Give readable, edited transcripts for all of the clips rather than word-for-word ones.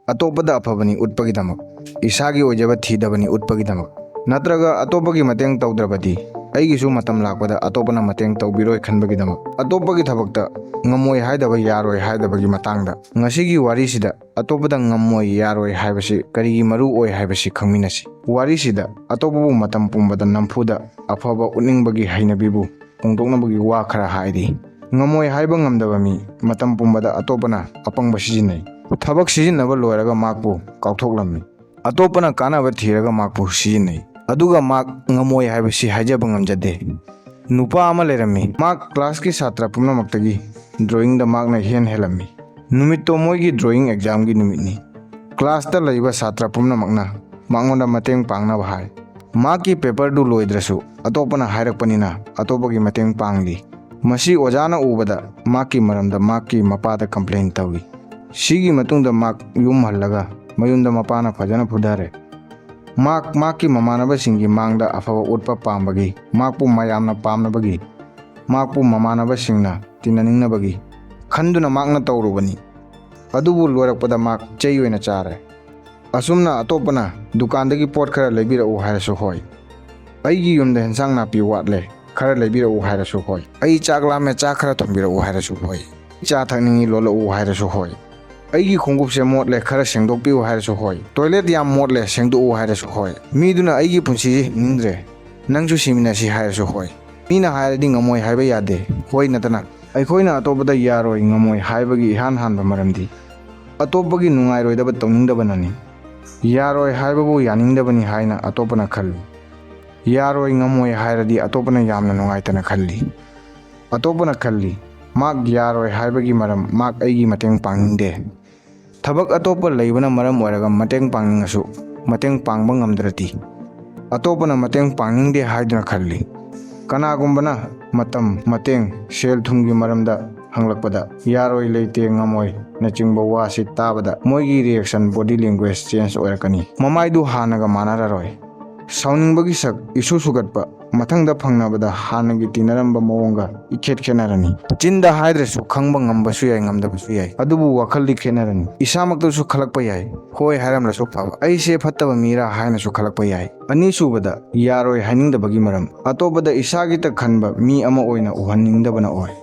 ꯑꯇꯣꯞꯄꯗ ꯑꯐꯕꯅꯤ ꯎꯠꯄꯒꯤꯗꯃꯛ, ꯏꯁꯥꯒꯤ ꯑꯣꯏꯖꯕ ꯊꯤꯗꯕꯅꯤ ꯎꯠꯄꯒꯤꯗꯃꯛ, ꯅꯠꯇ꯭ꯔꯒ ꯑꯇꯣꯞꯄꯒꯤ ꯃꯇꯦꯡ ꯇꯧꯗ꯭ꯔꯕꯗꯤ ꯑꯩꯒꯤꯁꯨ ꯃꯇꯝ ꯂꯥꯛꯄꯗ ꯑꯇꯣꯞꯄꯅ ꯃꯇꯦꯡ ꯇꯧꯕꯤꯔꯣꯏ ꯈꯟꯕꯒꯤꯗꯃꯛ, ꯑꯇꯣꯞꯄꯒꯤ ꯊꯕꯛꯇ ꯉꯝꯃꯣꯏ ꯍꯥꯏꯗꯕ ꯌꯥꯔꯣꯏ ꯍꯥꯏꯗꯕꯒꯤ ꯃꯇꯥꯡꯗ ꯉꯁꯤꯒꯤ ꯋꯥꯔꯤꯁꯤꯗ ꯑꯇꯣꯞꯄꯗ ꯉꯝꯃꯣꯏ ꯌꯥꯔꯣꯏ ꯍꯥꯏꯕꯁꯤ ꯀꯔꯤꯒꯤ ꯃꯔꯨ ꯑꯣꯏ ꯍꯥꯏꯕꯁꯤ ꯈꯪꯃꯤꯟꯅꯁꯤ꯫ ꯋꯥꯔꯤꯁꯤꯗ ꯑꯇꯣꯞꯄꯕꯨ ꯃꯇꯝ ꯄꯨꯝꯕꯗ ꯅꯝꯐꯨꯗ ꯑꯐꯕ ꯎꯠꯅꯤꯡꯕꯒꯤ ꯍꯩꯅꯕꯤꯕꯨ ꯍꯣꯡꯗꯣꯛꯅꯕꯒꯤ ꯋꯥ ꯈꯔ ꯍꯥꯏꯔꯤ꯫ ꯉꯝꯃꯣꯏ ꯍꯥꯏꯕ ꯉꯝꯗꯕ ꯃꯤ ꯃꯇꯝ ꯄꯨꯝꯕꯗ ꯑꯇꯣꯞꯄꯅ ꯑꯄꯪꯕ ꯁꯤꯖꯤꯟꯅꯩ, ꯊꯕꯛ ꯁꯤꯖꯤꯟꯅꯕ ꯂꯣꯏꯔꯒ ꯃꯍꯥꯛꯄꯨ ꯀꯥꯎꯊꯣꯛꯂꯝꯃꯤ, ꯑꯇꯣꯞꯄꯅ ꯀꯥꯟꯅꯕ ꯊꯤꯔꯒ ꯃꯍꯥꯛꯄꯨ ꯁꯤꯖꯤꯟꯅꯩ, ꯑꯗꯨꯒ ꯃꯍꯥꯛ ꯉꯝꯃꯣꯏ ꯍꯥꯏꯕꯁꯤ ꯍꯥꯏꯖꯕ ꯉꯝꯖꯗꯦ꯫ ꯅꯨꯄꯥ ꯑꯃ ꯂꯩꯔꯝꯃꯤ, ꯃꯍꯥꯛ ꯀ꯭ꯂꯥꯁꯀꯤ ꯁꯥꯇ꯭ꯔ ꯄꯨꯝꯅꯃꯛꯇꯒꯤ ꯗ꯭ꯔꯣꯌꯤꯡꯗ ꯃꯍꯥꯛꯅ ꯏꯍꯦꯟ ꯍꯦꯜꯂꯝꯃꯤ꯫ ꯅꯨꯃꯤꯠꯇꯣ ꯃꯣꯏꯒꯤ ꯗ꯭ꯔꯣꯌꯤꯡ ꯑꯦꯛꯖꯥꯝꯒꯤ ꯅꯨꯃꯤꯠꯅꯤ꯫ ꯀ꯭ꯂꯥꯁꯇ ꯂꯩꯕ ꯁꯥꯇ꯭ꯔ ꯄꯨꯝꯅꯃꯛꯅ ꯃꯉꯣꯟꯗ ꯃꯇꯦꯡ ꯄꯥꯡꯅꯕ ꯍꯥꯏ꯫ ꯃꯍꯥꯛꯀꯤ ꯄꯦꯄꯔꯗꯨ ꯂꯣꯏꯗ꯭ꯔꯁꯨ ꯑꯇꯣꯞꯄꯅ ꯍꯥꯏꯔꯛꯄꯅꯤꯅ ꯑꯇꯣꯞꯄꯒꯤ ꯃꯇꯦꯡ ꯄꯥꯡꯂꯤ꯫ ꯃꯁꯤ ꯑꯣꯖꯥꯅ ꯎꯕꯗ ꯃꯍꯥꯛꯀꯤ ꯃꯔꯝꯗ ꯃꯍꯥꯛꯀꯤ ꯃꯄꯥꯗ ꯀꯝꯄ꯭ꯂꯦꯟ ꯇꯧꯏ꯫ ꯁꯤꯒꯤ ꯃꯇꯨꯡꯗ ꯃꯍꯥꯛ ꯌꯨꯝ ꯍꯜꯂꯒ ꯃꯌꯨꯝꯗ ꯃꯄꯥꯅ ꯐꯖꯅ ꯐꯨꯙꯔꯦ꯫ ꯃꯍꯥꯛꯀꯤ ꯃꯃꯥꯟꯅꯕꯁꯤꯡꯒꯤ ꯃꯥꯡꯗ ꯑꯐꯕ ꯎꯠꯄ ꯄꯥꯝꯕꯒꯤ, ꯃꯍꯥꯛꯄꯨ ꯃꯌꯥꯝꯅ ꯄꯥꯝꯅꯕꯒꯤ, ꯃꯍꯥꯛꯄꯨ ꯃꯃꯥꯟꯅꯕꯁꯤꯡꯅ ꯇꯤꯟꯅꯅꯤꯡꯅꯕꯒꯤ ꯈꯟꯗꯨꯅ ꯃꯍꯥꯛꯅ ꯇꯧꯔꯨꯕꯅꯤ꯫ ꯑꯗꯨꯕꯨ ꯂꯣꯏꯔꯛꯄꯗ ꯃꯍꯥꯛ ꯆꯩ ꯑꯣꯏꯅ ꯆꯥꯔꯦ꯫ ꯑꯁꯨꯝꯅ ꯑꯇꯣꯞꯄꯅ ꯗꯨꯀꯥꯟꯗꯒꯤ ꯄꯣꯠ ꯈꯔ ꯂꯩꯕꯤꯔꯛꯎ ꯍꯥꯏꯔꯁꯨ ꯍꯣꯏ, ꯑꯩꯒꯤ ꯌꯨꯝꯗ ꯍꯦꯟꯁꯥꯡ ꯅꯥꯄꯤ ꯋꯥꯠꯂꯦ ꯈꯔ ꯂꯩꯕꯤꯔꯛꯎ ꯍꯥꯏꯔꯁꯨ ꯍꯣꯏ, ꯑꯩ ꯆꯥꯛ ꯂꯥꯝꯃꯦ ꯆꯥꯛ ꯈꯔ ꯊꯣꯡꯕꯤꯔꯛꯎ ꯍꯥꯏꯔꯁꯨ ꯍꯣꯏ, ꯆꯥ ꯊꯛꯅꯤꯡꯉꯤ ꯂꯣꯜꯂꯛꯎ ꯍꯥꯏꯔꯁꯨ ꯍꯣꯏ, ꯑꯩꯒꯤ ꯈꯣꯡꯎꯞꯁꯦ ꯃꯣꯠꯂꯦ ꯈꯔ ꯁꯦꯡꯗꯣꯛꯄꯤꯌꯨ ꯍꯥꯏꯔꯁꯨ ꯍꯣꯏ, ꯇꯣꯏꯂꯦꯠ ꯌꯥꯝ ꯃꯣꯠꯂꯦ ꯁꯦꯡꯗꯣꯛꯎ ꯍꯥꯏꯔꯁꯨ ꯍꯣꯏ, ꯃꯤꯗꯨꯅ ꯑꯩꯒꯤ ꯄꯨꯟꯁꯤꯁꯦ ꯍꯤꯡꯅꯤꯡꯗ꯭ꯔꯦ ꯅꯪꯁꯨ ꯁꯤꯃꯤꯟꯅꯁꯤ ꯍꯥꯏꯔꯁꯨ ꯍꯣꯏ, ꯃꯤꯅ ꯍꯥꯏꯔꯗꯤ ꯉꯝꯃꯣꯏ ꯍꯥꯏꯕ ꯌꯥꯗꯦ ꯍꯣꯏ ꯅꯠꯇꯅ꯫ ꯑꯩꯈꯣꯏꯅ ꯑꯇꯣꯞꯄꯗ ꯌꯥꯔꯣꯏ ꯉꯝꯃꯣꯏ ꯍꯥꯏꯕꯒꯤ ꯏꯍꯥꯟ ꯍꯥꯟꯕ ꯃꯔꯝꯗꯤ ꯑꯇꯣꯞꯄꯒꯤ ꯅꯨꯡꯉꯥꯏꯔꯣꯏꯗꯕ ꯇꯧꯅꯤꯡꯗꯕꯅꯅꯤ꯫ ꯌꯥꯔꯣꯏ ꯍꯥꯏꯕꯕꯨ ꯌꯥꯅꯤꯡꯗꯕꯅꯤ ꯍꯥꯏꯅ ꯑꯇꯣꯞꯄꯅ ꯈꯜꯂꯤ, ꯌꯥꯔꯣꯏ ꯉꯝꯃꯣꯏ ꯍꯥꯏꯔꯗꯤ ꯑꯇꯣꯞꯄꯅ ꯌꯥꯝꯅ ꯅꯨꯡꯉꯥꯏꯇꯅ ꯈꯜꯂꯤ꯫ ꯑꯇꯣꯞꯄꯅ ꯈꯜꯂꯤ, ꯃꯍꯥꯛ ꯌꯥꯔꯣꯏ ꯍꯥꯏꯕꯒꯤ ꯃꯔꯝ ꯃꯍꯥꯛ ꯑꯩꯒꯤ ꯃꯇꯦꯡ ꯄꯥꯡꯅꯤꯡꯗꯦ꯫ ꯊꯕꯛ ꯑꯇꯣꯞꯄ ꯂꯩꯕꯅ ꯃꯔꯝ ꯑꯣꯏꯔꯒ ꯃꯇꯦꯡ ꯄꯥꯡꯅꯤꯡꯉꯁꯨ ꯃꯇꯦꯡ ꯄꯥꯡꯕ ꯉꯝꯗ꯭ꯔꯗꯤ ꯑꯇꯣꯞꯄꯅ ꯃꯇꯦꯡ ꯄꯥꯡꯅꯤꯡꯗꯦ ꯍꯥꯏꯗꯨꯅ ꯈꯜꯂꯤ꯫ ꯀꯅꯥꯒꯨꯝꯕꯅ ꯃꯇꯝ, ꯃꯇꯦꯡ, ꯁꯦꯜ ꯊꯨꯝꯒꯤ ꯃꯔꯝꯗ ꯍꯪꯂꯛꯄꯗ ꯌꯥꯔꯣꯏ, ꯂꯩꯇꯦ, ꯉꯝꯃꯣꯏ ꯅꯆꯤꯡꯕ ꯋꯥꯁꯤ ꯇꯥꯕꯗ ꯃꯣꯏꯒꯤ ꯔꯤꯑꯦꯛꯁꯟ ꯕꯣꯗꯤ ꯂꯦꯡꯒ꯭ꯋꯦꯖ ꯆꯦꯟꯖ ꯑꯣꯏꯔꯛꯀꯅꯤ꯫ ꯃꯃꯥꯏꯗꯨ ꯍꯥꯟꯅꯒ ꯃꯥꯟꯅꯔꯔꯣꯏ, ꯁꯥꯎꯅꯤꯡꯕꯒꯤ ꯁꯛ ꯏꯁꯨ ꯁꯨꯒꯠꯄ, ꯃꯊꯪꯗ ꯐꯪꯅꯕꯗ ꯍꯥꯟꯅꯒꯤ ꯇꯤꯟꯅꯔꯝꯕ ꯃꯑꯣꯡꯒ ꯏꯈꯦꯠ ꯈꯦꯠꯅꯔꯅꯤ꯫ ꯆꯤꯟꯗ ꯍꯥꯏꯗ꯭ꯔꯁꯨ ꯈꯪꯕ ꯉꯝꯕꯁꯨ ꯌꯥꯏ ꯉꯝꯗꯕꯁꯨ ꯌꯥꯏ, ꯑꯗꯨꯕꯨ ꯋꯥꯈꯜꯗꯤ ꯈꯦꯠꯅꯔꯅꯤ꯫ ꯏꯁꯥꯃꯛꯇꯁꯨ ꯈꯜꯂꯛꯄ ꯌꯥꯏ, ꯍꯣꯏ ꯍꯥꯏꯔꯝꯂꯁꯨ ꯐꯕ, ꯑꯩꯁꯦ ꯐꯠꯇꯕ ꯃꯤꯔꯥ ꯍꯥꯏꯅꯁꯨ ꯈꯜꯂꯛꯄ ꯌꯥꯏ꯫ ꯑꯅꯤꯁꯨꯕꯗ, ꯌꯥꯔꯣꯏ ꯍꯥꯏꯅꯤꯡꯗꯕꯒꯤ ꯃꯔꯝ ꯑꯇꯣꯞꯄꯗ ꯏꯁꯥꯒꯤꯇ ꯈꯟꯕ ꯃꯤ ꯑꯃ ꯑꯣꯏꯅ ꯎꯍꯟꯅꯤꯡꯗꯕꯅ ꯑꯣꯏ꯫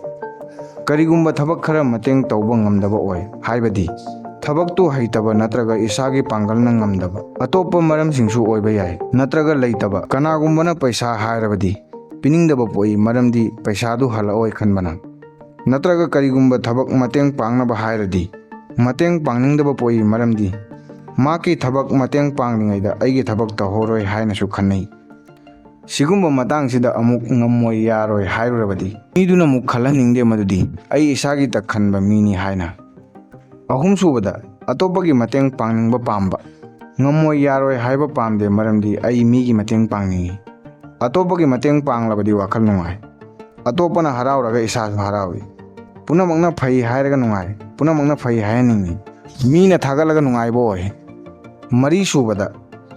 ꯀꯔꯤꯒꯨꯝꯕ ꯊꯕꯛ ꯈꯔ ꯃꯇꯦꯡ ꯇꯧꯕ ꯉꯝꯗꯕ ꯑꯣꯏ, ꯍꯥꯏꯕꯗꯤ ꯊꯕꯛꯇꯨ ꯍꯩꯇꯕ ꯅꯠꯇ꯭ꯔꯒ ꯏꯁꯥꯒꯤ ꯄꯥꯡꯒꯜꯅ ꯉꯝꯗꯕ, ꯑꯇꯣꯞꯄ ꯃꯔꯝꯁꯤꯡꯁꯨ ꯑꯣꯏꯕ ꯌꯥꯏ, ꯅꯠꯇ꯭ꯔꯒ ꯂꯩꯇꯕ꯫ ꯀꯅꯥꯒꯨꯝꯕꯅ ꯄꯩꯁꯥ ꯍꯥꯏꯔꯕꯗꯤ ꯄꯤꯅꯤꯡꯗꯕ ꯄꯣꯛꯏ ꯃꯔꯝꯗꯤ ꯄꯩꯁꯥꯗꯨ ꯍꯜꯂꯛꯑꯣꯏ ꯈꯟꯕꯅ, ꯅꯠꯇ꯭ꯔꯒ ꯀꯔꯤꯒꯨꯝꯕ ꯊꯕꯛ ꯃꯇꯦꯡ ꯄꯥꯡꯅꯕ ꯍꯥꯏꯔꯗꯤ ꯃꯇꯦꯡ ꯄꯥꯡꯅꯤꯡꯗꯕ ꯄꯣꯛꯏ ꯃꯔꯝꯗꯤ ꯃꯍꯥꯛꯀꯤ ꯊꯕꯛ ꯃꯇꯦꯡ ꯄꯥꯡꯂꯤꯉꯩꯗ ꯑꯩꯒꯤ ꯊꯕꯛ ꯇꯧꯍꯧꯔꯣꯏ ꯍꯥꯏꯅꯁꯨ ꯈꯟꯅꯩ꯫ ꯁꯤꯒꯨꯝꯕ ꯃꯇꯥꯡꯁꯤꯗ ꯑꯃꯨꯛ ꯉꯝꯃꯣꯏ ꯌꯥꯔꯣꯏ ꯍꯥꯏꯔꯨꯔꯕꯗꯤ ꯃꯤꯗꯨꯅ ꯑꯃꯨꯛ ꯈꯜꯍꯟꯅꯤꯡꯗꯦ ꯃꯗꯨꯗꯤ ꯑꯩ ꯏꯁꯥꯒꯤꯇ ꯈꯟꯕ ꯃꯤꯅꯤ ꯍꯥꯏꯅ꯫ ꯑꯍꯨꯝꯁꯨꯕꯗ, ꯑꯇꯣꯞꯄꯒꯤ ꯃꯇꯦꯡ ꯄꯥꯡꯅꯤꯡꯕ ꯄꯥꯝꯕ꯫ ꯉꯝꯃꯣꯏ ꯌꯥꯔꯣꯏ ꯍꯥꯏꯕ ꯄꯥꯝꯗꯦ ꯃꯔꯝꯗꯤ ꯑꯩ ꯃꯤꯒꯤ ꯃꯇꯦꯡ ꯄꯥꯡꯅꯤꯡꯏ꯫ ꯑꯇꯣꯞꯄꯒꯤ ꯃꯇꯦꯡ ꯄꯥꯡꯂꯕꯗꯤ ꯋꯥꯈꯜ ꯅꯨꯡꯉꯥꯏ, ꯑꯇꯣꯞꯄꯅ ꯍꯔꯥꯎꯔꯒ ꯏꯁꯥꯁꯨ ꯍꯔꯥꯎꯏ, ꯄꯨꯝꯅꯃꯛꯅ ꯐꯩ ꯍꯥꯏꯔꯒ ꯅꯨꯡꯉꯥꯏ, ꯄꯨꯝꯅꯃꯛꯅ ꯐꯩ ꯍꯥꯏꯍꯟꯅꯤꯡꯏ, ꯃꯤꯅ ꯊꯥꯒꯠꯂꯒ ꯅꯨꯡꯉꯥꯏꯕ ꯑꯣꯏ꯫ ꯃꯔꯤꯁꯨꯕꯗ,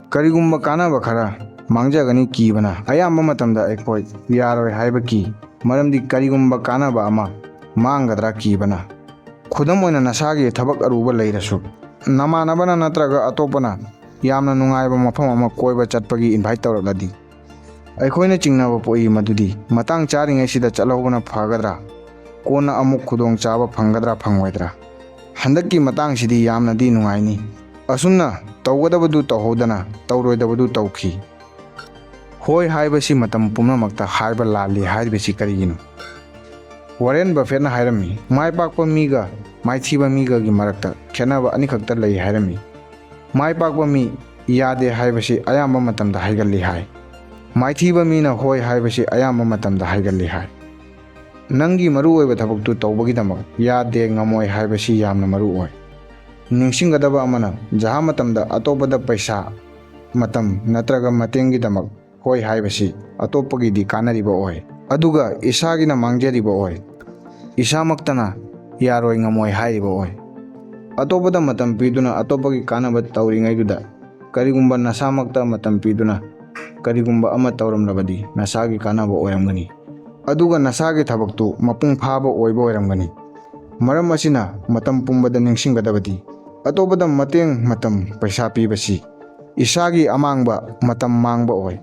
ꯀꯔꯤꯒꯨꯝꯕ ꯀꯥꯟꯅꯕ ꯈꯔ ꯃꯥꯡꯖꯒꯅꯤ ꯀꯤꯕꯅ ꯑꯌꯥꯝꯕ ꯃꯇꯝꯗ ꯑꯩꯈꯣꯏ ꯌꯥꯔꯣꯏ ꯍꯥꯏꯕ ꯀꯤ, ꯃꯔꯝꯗꯤ ꯀꯔꯤꯒꯨꯝꯕ ꯀꯥꯟꯅꯕ ꯑꯃ ꯃꯥꯡꯒꯗ꯭ꯔꯥ ꯀꯤꯕꯅ꯫ ꯈꯨꯗꯝ ꯑꯣꯏꯅ ꯅꯁꯥꯒꯤ ꯊꯕꯛ ꯑꯔꯨꯕ ꯂꯩꯔꯁꯨ ꯅꯃꯥꯟꯅꯕꯅ ꯅꯠꯇ꯭ꯔꯒ ꯑꯇꯣꯞꯄꯅ ꯌꯥꯝꯅ ꯅꯨꯡꯉꯥꯏꯕ ꯃꯐꯝ ꯑꯃ ꯀꯣꯏꯕ ꯆꯠꯄꯒꯤ ꯏꯟꯚꯥꯏꯠ ꯇꯧꯔꯛꯂꯗꯤ ꯑꯩꯈꯣꯏꯅ ꯆꯤꯡꯅꯕ ꯄꯣꯛꯏ ꯃꯗꯨꯗꯤ ꯃꯇꯥꯡ ꯆꯥꯔꯤꯉꯩꯁꯤꯗ ꯆꯠꯍꯧꯕꯅ ꯐꯒꯗ꯭ꯔꯥ, ꯀꯣꯟꯅ ꯑꯃꯨꯛ ꯈꯨꯗꯣꯡꯆꯥꯕ ꯐꯪꯒꯗ꯭ꯔꯥ ꯐꯪꯉꯣꯏꯗ꯭ꯔꯥ, ꯍꯟꯗꯛꯀꯤ ꯃꯇꯥꯡꯁꯤꯗꯤ ꯌꯥꯝꯅꯗꯤ ꯅꯨꯡꯉꯥꯏꯅꯤ, ꯑꯁꯨꯝꯅ ꯇꯧꯒꯗꯕꯗꯨ ꯇꯧꯍꯧꯗꯅ ꯇꯧꯔꯣꯏꯗꯕꯗꯨ ꯇꯧꯈꯤ꯫ ꯍꯣꯏ ꯍꯥꯏꯕꯁꯤ ꯃꯇꯝ ꯄꯨꯝꯅꯃꯛꯇ ꯍꯥꯏꯕ ꯂꯥꯜꯂꯤ ꯍꯥꯏꯔꯤꯕꯁꯤ ꯀꯔꯤꯒꯤꯅꯣ? ꯋꯥꯔꯦꯟ ꯕꯐꯦꯠꯅ ꯍꯥꯏꯔꯝꯃꯤ, ꯃꯥꯏ ꯄꯥꯛꯄ ꯃꯤꯒ ꯃꯥꯏꯊꯤꯕ ꯃꯤꯒꯒꯤ ꯃꯔꯛꯇ ꯈꯦꯠꯅꯕ ꯑꯅꯤꯈꯛꯇ ꯂꯩ ꯍꯥꯏꯔꯝꯃꯤ꯫ ꯃꯥꯏ ꯄꯥꯛꯄ ꯃꯤ ꯌꯥꯗꯦ ꯍꯥꯏꯕꯁꯤ ꯑꯌꯥꯝꯕ ꯃꯇꯝꯗ ꯍꯥꯏꯒꯜꯂꯤ ꯍꯥꯏ, ꯃꯥꯏꯊꯤꯕ ꯃꯤꯅ ꯍꯣꯏ ꯍꯥꯏꯕꯁꯤ ꯑꯌꯥꯝꯕ ꯃꯇꯝꯗ ꯍꯥꯏꯒꯜꯂꯤ ꯍꯥꯏ꯫ ꯅꯪꯒꯤ ꯃꯔꯨꯑꯣꯏꯕ ꯊꯕꯛꯇꯨ ꯇꯧꯕꯒꯤꯗꯃꯛ ꯌꯥꯗꯦ ꯉꯝꯃꯣꯏ ꯍꯥꯏꯕꯁꯤ ꯌꯥꯝꯅ ꯃꯔꯨ ꯑꯣꯏ꯫ ꯅꯤꯡꯁꯤꯡꯒꯗꯕ ꯑꯃꯅ ꯖꯍꯥ ꯃꯇꯝꯗ ꯑꯇꯣꯞꯄꯗ ꯄꯩꯁꯥ, ꯃꯇꯝ ꯅꯠꯇ꯭ꯔꯒ ꯃꯇꯦꯡꯒꯤꯗꯃꯛ ꯍꯣꯏ ꯍꯥꯏꯕꯁꯤ ꯑꯇꯣꯞꯄꯒꯤꯗꯤ ꯀꯥꯟꯅꯔꯤꯕ ꯑꯣꯏ, ꯑꯗꯨꯒ ꯏꯁꯥꯒꯤꯅ ꯃꯥꯡꯖꯔꯤꯕ ꯑꯣꯏ, ꯏꯁꯥꯃꯛꯇꯅ ꯌꯥꯔꯣꯏ ꯉꯝꯃꯣꯏ ꯍꯥꯏꯔꯤꯕ ꯑꯣꯏ꯫ ꯑꯇꯣꯞꯄꯗ ꯃꯇꯝ ꯄꯤꯗꯨꯅ ꯑꯇꯣꯞꯄꯒꯤ ꯀꯥꯟꯅꯕ ꯇꯧꯔꯤꯉꯩꯗꯨꯗ ꯀꯔꯤꯒꯨꯝꯕ ꯅꯁꯥꯃꯛꯇ ꯃꯇꯝ ꯄꯤꯗꯨꯅ ꯀꯔꯤꯒꯨꯝꯕ ꯑꯃ ꯇꯧꯔꯝꯂꯕꯗꯤ ꯅꯁꯥꯒꯤ ꯀꯥꯟꯅꯕ ꯑꯣꯏꯔꯝꯒꯅꯤ, ꯑꯗꯨꯒ ꯅꯁꯥꯒꯤ ꯊꯕꯛꯇꯨ ꯃꯄꯨꯡ ꯐꯥꯕ ꯑꯣꯏꯕ ꯑꯣꯏꯔꯝꯒꯅꯤ꯫ ꯃꯔꯝ ꯑꯁꯤꯅ ꯃꯇꯝ ꯄꯨꯝꯕꯗ ꯅꯤꯡꯁꯤꯡꯒꯗꯕꯗꯤ ꯑꯇꯣꯞꯄꯗ ꯃꯇꯦꯡ ꯃꯇꯝ ꯄꯩꯁꯥ ꯄꯤꯕꯁꯤ ꯏꯁꯥꯒꯤ ꯑꯃꯥꯡꯕ ꯃꯇꯝ ꯃꯥꯡꯕ ꯑꯣꯏ꯫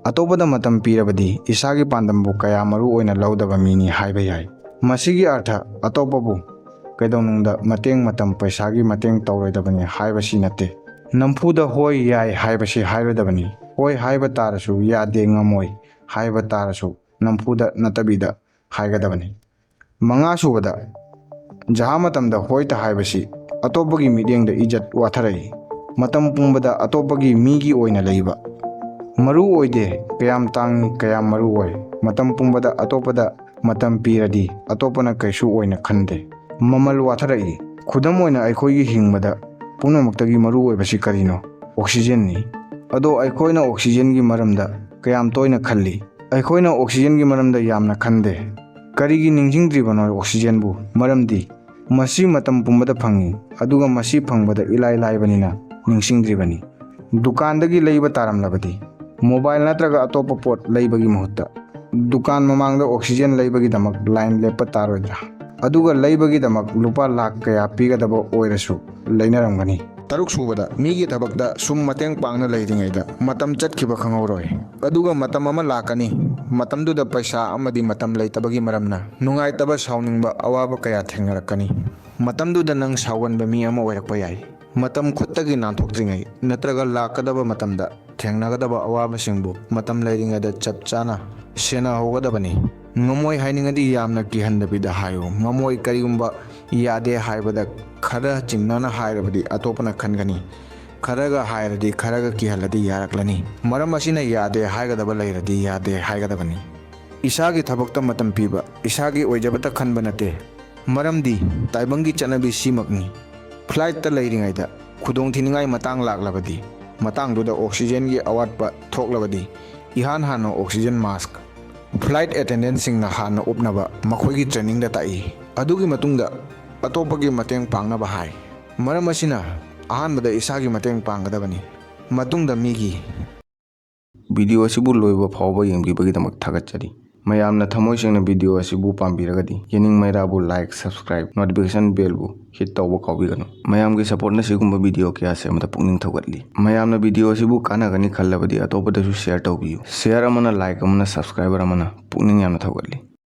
ꯑꯇꯣꯞꯄꯗ ꯃꯇꯝ ꯄꯤꯔꯕꯗꯤ ꯏꯁꯥꯒꯤ ꯄꯥꯟꯗꯝꯕꯨ ꯀꯌꯥ ꯃꯔꯨ ꯑꯣꯏꯅ ꯂꯧꯗꯕ ꯃꯤꯅꯤ ꯍꯥꯏꯕ ꯌꯥꯏ꯫ ꯃꯁꯤꯒꯤ ꯑꯔꯊ ꯑꯇꯣꯞꯄꯕꯨ ꯀꯩꯗꯧꯅꯨꯡꯗ ꯃꯇꯦꯡ ꯃꯇꯝ ꯄꯩꯁꯥꯒꯤ ꯃꯇꯦꯡ ꯇꯧꯔꯣꯏꯗꯕꯅꯤ ꯍꯥꯏꯕꯁꯤ ꯅꯠꯇꯦ꯫ ꯅꯝꯐꯨꯗ ꯍꯣꯏ ꯌꯥꯏ ꯍꯥꯏꯕꯁꯤ ꯍꯥꯏꯔꯣꯏꯗꯕꯅꯤ꯫ ꯍꯣꯏ ꯍꯥꯏꯕ ꯇꯥꯔꯁꯨ ꯌꯥꯗꯦ ꯉꯝꯃꯣꯏ ꯍꯥꯏꯕ ꯇꯥꯔꯁꯨ ꯅꯝꯐꯨꯗ ꯅꯠꯇꯕꯤꯗ ꯍꯥꯏꯒꯗꯕꯅꯤ꯫ ꯃꯉꯥꯁꯨꯕꯗ, ꯖꯍꯥ ꯃꯇꯝꯗ ꯍꯣꯏꯇ ꯍꯥꯏꯕꯁꯤ ꯑꯇꯣꯞꯄꯒꯤ ꯃꯤꯠꯌꯦꯡꯗ ꯏꯖꯠ ꯋꯥꯊꯔꯛꯏ꯫ ꯃꯇꯝ ꯄꯨꯝꯕꯗ ꯑꯇꯣꯞꯄꯒꯤ ꯃꯤꯒꯤ ꯑꯣꯏꯅ ꯂꯩꯕ ꯃꯔꯨ ꯑꯣꯏꯗꯦ ꯀꯌꯥꯝ ꯇꯥꯡꯏ ꯀꯌꯥꯝ ꯃꯔꯨ ꯑꯣꯏ꯫ ꯃꯇꯝ ꯄꯨꯝꯕꯗ ꯑꯇꯣꯞꯄꯗ ꯃꯇꯝ ꯄꯤꯔꯗꯤ ꯑꯇꯣꯞꯄꯅ ꯀꯩꯁꯨ ꯑꯣꯏꯅ ꯈꯟꯗꯦ꯫ ꯃꯃꯜ ꯋꯥꯊꯔꯛꯏ꯫ ꯈꯨꯗꯝ ꯑꯣꯏꯅ ꯑꯩꯈꯣꯏꯒꯤ ꯍꯤꯡꯕꯗ ꯄꯨꯝꯅꯃꯛꯇꯒꯤ ꯃꯔꯨ ꯑꯣꯏꯕꯁꯤ ꯀꯔꯤꯅꯣ? ꯑꯣꯛꯁꯤꯖꯦꯟꯅꯤ꯫ ꯑꯗꯣ ꯑꯩꯈꯣꯏꯅ ꯑꯣꯛꯁꯤꯖꯦꯟꯒꯤ ꯃꯔꯝꯗ ꯀꯌꯥꯝ ꯇꯣꯏꯅ ꯈꯜꯂꯤ? ꯑꯩꯈꯣꯏꯅ ꯑꯣꯛꯁꯤꯖꯦꯟꯒꯤ ꯃꯔꯝꯗ ꯌꯥꯝꯅ ꯈꯟꯗꯦ꯫ ꯀꯔꯤꯒꯤ ꯅꯤꯡꯁꯤꯡꯗ꯭ꯔꯤꯕꯅꯣ ꯑꯣꯛꯁꯤꯖꯦꯟꯕꯨ? ꯃꯔꯝꯗꯤ ꯃꯁꯤ ꯃꯇꯝ ꯄꯨꯝꯕꯗ ꯐꯪꯏ, ꯑꯗꯨꯒ ꯃꯁꯤ ꯐꯪꯕꯗ ꯏꯂꯥꯏ ꯂꯥꯏꯕꯅꯤꯅ ꯅꯤꯡꯁꯤꯡꯗ꯭ꯔꯤꯕꯅꯤ꯫ ꯗꯨꯀꯥꯟꯗꯒꯤ ꯂꯩꯕ ꯇꯥꯔꯝꯂꯕꯗꯤ, ꯃꯣꯕꯥꯏꯜ ꯅꯠꯇ꯭ꯔꯒ ꯑꯇꯣꯞꯄ ꯄꯣꯠ ꯂꯩꯕꯒꯤ ꯃꯍꯨꯠꯇ ꯗꯨꯀꯥꯟ ꯃꯃꯥꯡꯗ ꯑꯣꯛꯁꯤꯖꯦꯟ ꯂꯩꯕꯒꯤꯗꯃꯛ ꯂꯥꯏꯟ ꯂꯦꯞꯄ ꯇꯥꯔꯣꯏꯗ꯭ꯔꯥ? ꯑꯗꯨꯒ ꯂꯩꯕꯒꯤꯗꯃꯛ ꯂꯨꯄꯥ ꯂꯥꯈ ꯀꯌꯥ ꯄꯤꯒꯗꯕ ꯑꯣꯏꯔꯁꯨ ꯂꯩꯅꯔꯝꯒꯅꯤ꯫ ꯇꯔꯨꯛꯁꯨꯕꯗ, ꯃꯤꯒꯤ ꯊꯕꯛꯇ ꯁꯨꯝ ꯃꯇꯦꯡ ꯄꯥꯡꯅ ꯂꯩꯔꯤꯉꯩꯗ ꯃꯇꯝ ꯆꯠꯈꯤꯕ ꯈꯪꯍꯧꯔꯣꯏ꯫ ꯑꯗꯨꯒ ꯃꯇꯝ ꯑꯃ ꯂꯥꯛꯀꯅꯤ, ꯃꯇꯝꯗꯨꯗ ꯄꯩꯁꯥ ꯑꯃꯗꯤ ꯃꯇꯝ ꯂꯩꯇꯕꯒꯤ ꯃꯔꯝꯅ ꯅꯨꯡꯉꯥꯏꯇꯕ, ꯁꯥꯎꯅꯤꯡꯕ, ꯑꯋꯥꯕ ꯀꯌꯥ ꯊꯦꯡꯅꯔꯛꯀꯅꯤ꯫ ꯃꯇꯝꯗꯨꯗ ꯅꯪ ꯁꯥꯎꯒꯟꯕ ꯃꯤ ꯑꯃ ꯑꯣꯏꯔꯛꯄ ꯌꯥꯏ꯫ ꯃꯇꯝ ꯈꯨꯠꯇꯒꯤ ꯅꯥꯟꯊꯣꯛꯇ꯭ꯔꯤꯉꯩ ꯅꯠꯇ꯭ꯔꯒ ꯂꯥꯛꯀꯗꯕ ꯃꯇꯝꯗ ꯊꯦꯡꯅꯒꯗꯕ ꯑꯋꯥꯕꯁꯤꯡꯕꯨ ꯃꯇꯝ ꯂꯩꯔꯤꯉꯩꯗ ꯆꯞ ꯆꯥꯅ ꯁꯦꯟꯅꯍꯧꯒꯗꯕꯅꯤ꯫ ꯉꯝꯃꯣꯏ ꯍꯥꯏꯅꯤꯡꯉꯗꯤ ꯌꯥꯝꯅ ꯀꯤꯍꯟꯗꯕꯤꯗ ꯍꯥꯏꯌꯨ꯫ ꯉꯝꯃꯣꯏ ꯀꯔꯤꯒꯨꯝꯕ ꯌꯥꯗꯦ ꯍꯥꯏꯕꯗ ꯈꯔ ꯆꯤꯡꯅꯅ ꯍꯥꯏꯔꯕꯗꯤ ꯑꯇꯣꯞꯄꯅ ꯈꯟꯒꯅꯤ꯫ ꯈꯔꯒ ꯍꯥꯏꯔꯗꯤ, ꯈꯔꯒ ꯀꯤꯍꯜꯂꯗꯤ ꯌꯥꯔꯛꯂꯅꯤ꯫ ꯃꯔꯝ ꯑꯁꯤꯅ ꯌꯥꯗꯦ ꯍꯥꯏꯒꯗꯕ ꯂꯩꯔꯗꯤ ꯌꯥꯗꯦ ꯍꯥꯏꯒꯗꯕꯅꯤ꯫ ꯏꯁꯥꯒꯤ ꯊꯕꯛꯇ ꯃꯇꯝ ꯄꯤꯕ ꯏꯁꯥꯒꯤ ꯑꯣꯏꯖꯕꯇ ꯈꯟꯕ ꯅꯠꯇꯦ꯫ ꯃꯔꯝꯗꯤ ꯇꯥꯏꯕꯪꯒꯤ ꯆꯠꯅꯕꯤ ꯁꯤꯃꯛꯅꯤ꯫ ꯐ꯭ꯂꯥꯏꯠꯇ ꯂꯩꯔꯤꯉꯩꯗ ꯈꯨꯗꯣꯡꯊꯤꯅꯤꯡꯉꯥꯏ ꯃꯇꯥꯡ ꯂꯥꯛꯂꯕꯗꯤ, ꯃꯇꯥꯡꯗꯨꯗ ꯑꯣꯛꯁꯤꯖꯦꯟꯒꯤ ꯑꯋꯥꯠꯄ ꯊꯣꯛꯂꯕꯗꯤ ꯏꯍꯥꯟ ꯍꯥꯟꯅ ꯑꯣꯛꯁꯤꯖꯦꯟ ꯃꯥꯁꯛ ꯐ꯭ꯂꯥꯏꯠ ꯑꯦꯇꯦꯟꯗꯦꯟꯠꯁꯤꯡꯅ ꯍꯥꯟꯅ ꯎꯞꯅꯕ ꯃꯈꯣꯏꯒꯤ ꯇ꯭ꯔꯦꯅꯤꯡꯗ ꯇꯥꯛꯏ꯫ ꯑꯗꯨꯒꯤ ꯃꯇꯨꯡꯗ ꯑꯇꯣꯞꯄꯒꯤ ꯃꯇꯦꯡ ꯄꯥꯡꯅꯕ ꯍꯥꯏ꯫ ꯃꯔꯝ ꯑꯁꯤꯅ ꯑꯍꯥꯟꯕꯗ ꯏꯁꯥꯒꯤ ꯃꯇꯦꯡ ꯄꯥꯡꯒꯗꯕꯅꯤ, ꯃꯇꯨꯡꯗ ꯃꯤꯒꯤ꯫ ꯚꯤꯗꯤꯑꯣ ꯑꯁꯤꯕꯨ ꯂꯣꯏꯕ ꯐꯥꯎꯕ ꯌꯦꯡꯕꯤꯕꯒꯤꯗꯃꯛ ꯊꯥꯒꯠꯆꯔꯤ꯫ ꯃꯌꯥꯝꯅ ꯊꯃꯣꯏ ꯁꯦꯡꯅ ꯚꯤꯗꯤꯑꯣ ꯑꯁꯤꯕꯨ ꯄꯥꯝꯕꯤꯔꯒꯗꯤ ꯌꯦꯅꯤꯡ-ꯃꯩꯔꯥꯕꯨ ꯂꯥꯏꯛ, ꯁꯕꯁꯀ꯭ꯔꯥꯏꯕ, ꯅꯣꯇꯤꯐꯤꯀꯦꯁꯟ ꯕꯦꯜꯕꯨ ꯍꯤꯠ ꯇꯧꯕ ꯀꯥꯎꯕꯤꯒꯅꯨ꯫ ꯃꯌꯥꯝꯒꯤ ꯁꯄꯣꯔꯠꯅ ꯁꯤꯒꯨꯝꯕ ꯚꯤꯗꯤꯑꯣ ꯀꯌꯥ ꯁꯦꯝꯕꯗ ꯄꯨꯛꯅꯤꯡ ꯊꯧꯒꯠꯂꯤ꯫ ꯃꯌꯥꯝꯅ ꯚꯤꯗꯤꯑꯣ ꯑꯁꯤꯕꯨ ꯀꯥꯟꯅꯒꯅꯤ ꯈꯜꯂꯕꯗꯤ ꯑꯇꯣꯞꯄꯗꯁꯨ ꯁꯦꯌꯔ ꯇꯧꯕꯤꯌꯨ꯫ ꯁꯦꯌꯔ ꯑꯃꯅ, ꯂꯥꯏꯛ ꯑꯃꯅ, ꯁꯕꯁꯀ꯭ꯔꯥꯏꯕꯔ ꯑꯃꯅ ꯄꯨꯛꯅꯤꯡ ꯌꯥꯝꯅ ꯊꯧꯒꯠꯂꯤ꯫